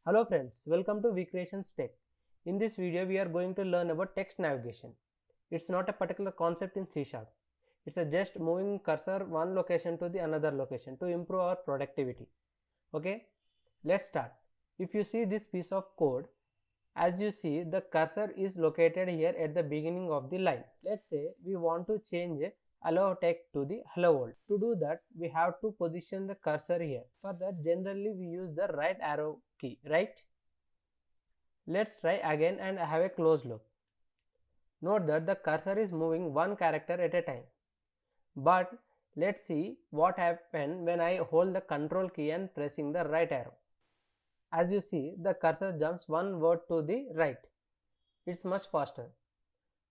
Hello friends, welcome to VCreations Tech. In this video, we are going to learn about text navigation. It's not a particular concept in C#. It's just moving cursor one location to the another location to improve our productivity. Okay, let's start. If you see this piece of code, as you see, the cursor is located here at the beginning of the line. Let's say we want to change allow text to the hello world. To do that, we have to position the cursor here. For that, generally we use the right arrow key, right? Let's try again and have a close look. Note that the cursor is moving one character at a time. But let's see what happens when I hold the control key and pressing the right arrow. As you see, the cursor jumps one word to the right. It's much faster.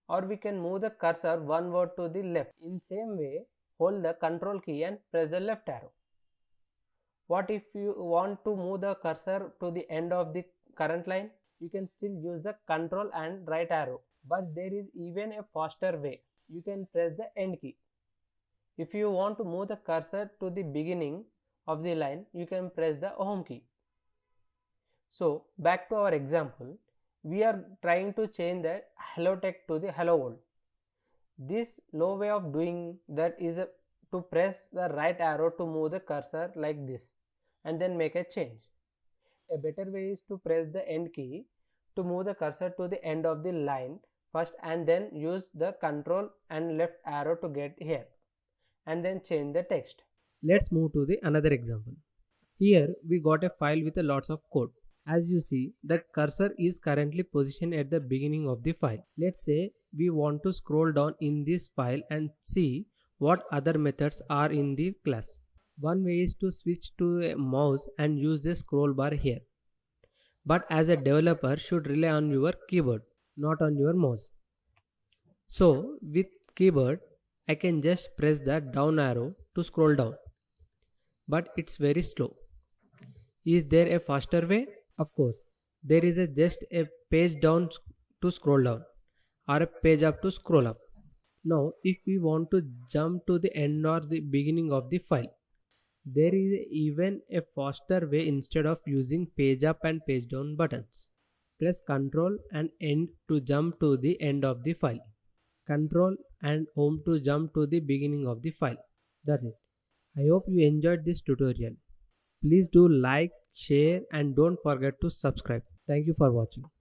Or we can move the cursor one word to the left. In same way, hold the control key and press the left arrow. What if you want to move the cursor to the end of the current line? You can still use the control and right arrow. But there is even a faster way. You can press the end key. If you want to move the cursor to the beginning of the line, you can press the home key. So back to our example, we are trying to change the hello text to the hello world. This low way of doing that is to press the right arrow to move the cursor like this and then make a change. A better way is to press the end key to move the cursor to the end of the line first and then use the control and left arrow to get here and then change the text. Let's move to the another example. Here we got a file with a lots of code. As you see, the cursor is currently positioned at the beginning of the file. Let's say we want to scroll down in this file and see what other methods are in the class. One way is to switch to a mouse and use the scroll bar here. But as a developer should rely on your keyboard, not on your mouse. So with keyboard, I can just press the down arrow to scroll down. But it's very slow. Is there a faster way? Of course, there is just a page down to scroll down or a page up to scroll up. Now, if we want to jump to the end or the beginning of the file, there is even a faster way instead of using page up and page down buttons. Press Ctrl and End to jump to the end of the file. Ctrl and Home to jump to the beginning of the file. That's it. I hope you enjoyed this tutorial. Please do like, share and don't forget to subscribe. Thank you for watching.